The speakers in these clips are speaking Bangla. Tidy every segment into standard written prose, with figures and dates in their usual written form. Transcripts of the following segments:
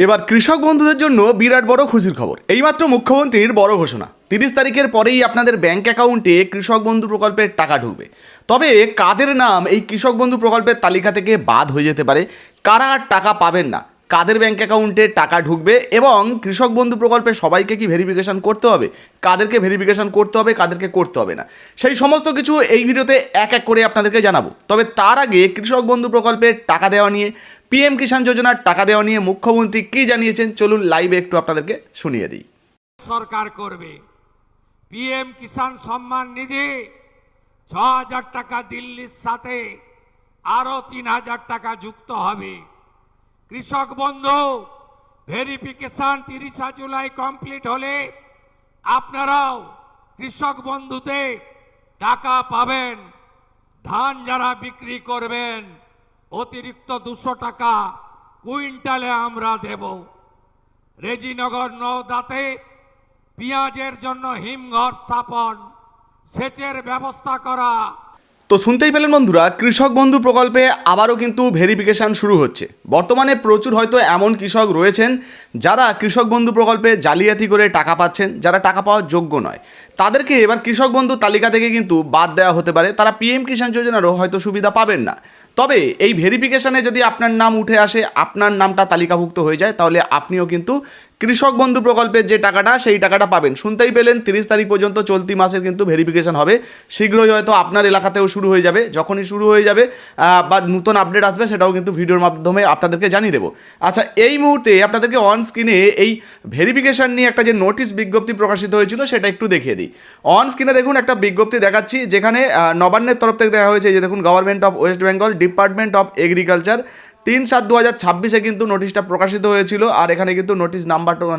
এবার কৃষক বন্ধুদের জন্য বিরাট বড় খুশির খবর। এইমাত্র মুখ্যমন্ত্রীর বড় ঘোষণা, 30 তারিখের পরেই আপনাদের ব্যাংক অ্যাকাউন্টে কৃষক বন্ধু প্রকল্পের টাকা ঢুকবে। তবে কাদের নাম এই কৃষক বন্ধু প্রকল্পের তালিকা থেকে বাদ হয়ে যেতে পারে, কারা টাকা পাবেন না, কাদের ব্যাংক অ্যাকাউন্টে টাকা ঢুকবে এবং কৃষক বন্ধু প্রকল্পে সবাইকে কি ভেরিফিকেশন করতে হবে, কাদেরকে ভেরিফিকেশন করতে হবে, কাদেরকে করতে হবে না, সেই সমস্ত কিছু এই ভিডিওতে এক এক করে আপনাদেরকে জানাবো। তবে তার আগে কৃষক বন্ধু প্রকল্পের টাকা দেওয়া নিয়ে, পিএম কিষাণ যোজনার টাকা দেওয়া নিয়ে মুখ্যমন্ত্রী কি জানিয়েছেন চলুন লাইভে একটু আপনাদেরকে শুনিয়ে দিই। সরকার করবে পিএম কিষাণ সম্মান নিধি ৬,০০০ টাকা দিল্লির সাথে আরো ৩,০০০ টাকা যুক্ত হবে। কৃষক বন্ধু ভেরিফিকেশন ৩০ জুলাই কমপ্লিট হলে আপনারাও কৃষক বন্ধুতে টাকা পাবেন। ধান যারা বিক্রি করবেন অতিরিক্ত ২০০ টাকা কুইন্টালে আমরা দেব। রেজিনগর নওদাতে পেঁয়াজের জন্য হিমঘর স্থাপন, সেচের ব্যবস্থা করা। তো শুনতেই পেলেন বন্ধুরা, কৃষক বন্ধু প্রকল্পে আবারও কিন্তু ভেরিফিকেশান শুরু হচ্ছে। বর্তমানে প্রচুর হয়তো এমন কৃষক রয়েছেন যারা কৃষক বন্ধু প্রকল্পে জালিয়াতি করে টাকা পাচ্ছেন, যারা টাকা পাওয়ার যোগ্য নয়, তাদেরকে এবার কৃষক বন্ধু তালিকা থেকে কিন্তু বাদ দেওয়া হতে পারে। তারা পিএম কিষাণ যোজনারও হয়তো সুবিধা পাবেন না। তবে এই ভেরিফিকেশানে যদি আপনার নাম উঠে আসে, আপনার নামটা তালিকাভুক্ত হয়ে যায়, তাহলে আপনিও কিন্তু কৃষক বন্ধু প্রকল্পের যে টাকাটা সেই টাকাটা পাবেন। শুনতেই পেলেন 30 তারিখ পর্যন্ত চলতি মাসের কিন্তু ভেরিফিকেশন হবে। শীঘ্রই হয়তো আপনার এলাকাতেও শুরু হয়ে যাবে। যখনই শুরু হয়ে যাবে বা নতুন আপডেট আসবে সেটাও কিন্তু ভিডিওর মাধ্যমে আপনাদেরকে জানিয়ে দেবো। আচ্ছা, এই মুহূর্তে আপনাদেরকে অন স্ক্রিনে এই ভেরিফিকেশন নিয়ে একটা যে নোটিশ বিজ্ঞপ্তি প্রকাশিত হয়েছিল সেটা একটু দেখিয়ে দিই। অন স্ক্রিনে দেখুন একটা বিজ্ঞপ্তি দেখাচ্ছি, যেখানে নবান্নের তরফ থেকে দেখা হয়েছে। যে দেখুন, government of West Bengal, department of agriculture, 3/7/2026 কিন্তু নোটিশটা প্রকাশিত হয়েছিল। আর এখানে কিন্তু নোটিশ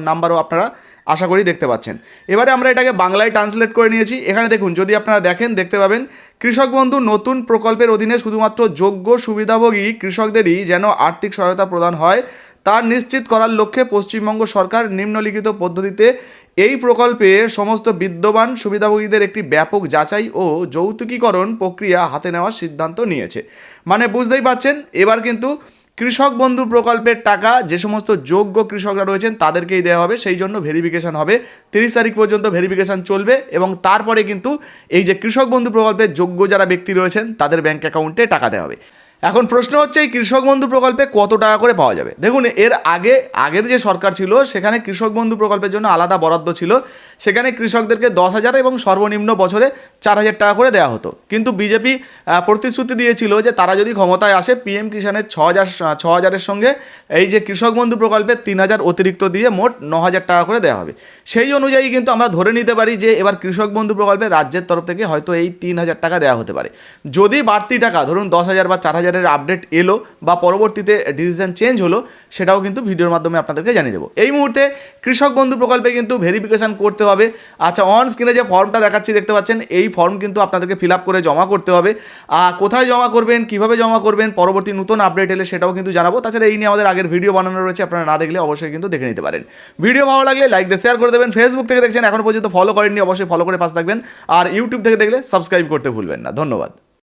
নাম্বারও আপনারা আশা করি দেখতে পাচ্ছেন। এবারে আমরা এটাকে বাংলায় ট্রান্সলেট করে নিয়েছি। এখানে দেখুন, যদি আপনারা দেখেন দেখতে পাবেন, কৃষক বন্ধু নতুন প্রকল্পের অধীনে শুধুমাত্র যোগ্য সুবিধাভোগী কৃষকদেরই যেন আর্থিক সহায়তা প্রদান হয় তা নিশ্চিত করার লক্ষ্যে পশ্চিমবঙ্গ সরকার নিম্নলিখিত পদ্ধতিতে এই প্রকল্পে সমস্ত বিদ্যমান সুবিধাভোগীদের একটি ব্যাপক যাচাই ও যৌতুকীকরণ প্রক্রিয়া হাতে নেওয়ার সিদ্ধান্ত নিয়েছে। মানে বুঝতেই পাচ্ছেন, এবার কিন্তু কৃষক বন্ধু প্রকল্পের টাকা যে সমস্ত যোগ্য কৃষকরা রয়েছেন তাদেরকেই দেওয়া হবে। সেই জন্য ভেরিফিকেশান হবে, 30 তারিখ পর্যন্ত ভেরিফিকেশান চলবে এবং তারপরে কিন্তু এই যে কৃষক বন্ধু প্রকল্পের যোগ্য যারা ব্যক্তি রয়েছেন তাদের ব্যাঙ্ক অ্যাকাউন্টে টাকা দেওয়া হবে। এখন প্রশ্ন হচ্ছে, এই কৃষক বন্ধু প্রকল্পে কত টাকা করে পাওয়া যাবে? দেখুন, আগের যে সরকার ছিল সেখানে কৃষক বন্ধু প্রকল্পের জন্য আলাদা বরাদ্দ ছিল। সেখানে কৃষকদেরকে 10,000 এবং সর্বনিম্ন বছরে 4,000 টাকা করে দেওয়া হতো। কিন্তু বিজেপি প্রতিশ্রুতি দিয়েছিল যে তারা যদি ক্ষমতায় আসে পিএম কিষাণের 6,000-এর সঙ্গে এই যে কৃষক বন্ধু প্রকল্পে 3,000 অতিরিক্ত দিয়ে মোট 9,000 টাকা করে দেওয়া হবে। সেই অনুযায়ী কিন্তু আমরা ধরে নিতে পারি যে এবার কৃষক বন্ধু প্রকল্পে রাজ্যের তরফ থেকে হয়তো এই 3,000 টাকা দেওয়া হতে পারে। যদি বাড়তি টাকা ধরুন 10,000 বা 4,000 আপডেট এলো বা পরবর্তীতে ডিসিশন চেঞ্জ হলো, সেটাও কিন্তু ভিডিওর মাধ্যমে আপনাদেরকে জানিয়ে দেবো। এই মুহূর্তে কৃষক বন্ধু প্রকল্পে কিন্তু ভেরিফিকেশন করতে হবে। আচ্ছা, অন স্ক্রিনে যে ফর্মটা দেখাচ্ছি দেখতে পাচ্ছেন, এই ফর্ম কিন্তু আপনাদেরকে ফিল আপ করে জমা করতে হবে। কোথায় জমা করবেন, কিভাবে জমা করবেন, পরবর্তী নতুন আপডেট এলে সেটাও কিন্তু জানাবো। তাছাড়া এই নিয়ে আমাদের আগের ভিডিও বানানো রয়েছে, আপনারা না দেখলে অবশ্যই কিন্তু দেখে নিতে পারেন। ভিডিও ভালো লাগলে লাইক দিয়ে শেয়ার করে দেবেন। ফেসবুক থেকে দেখছেন, এখনো পর্যন্ত ফলো করেননি, অবশ্যই ফলো করে পাশে থাকবেন। আর ইউটিউব থেকে দেখলে সাবস্ক্রাইব করতে ভুলবেন না। ধন্যবাদ।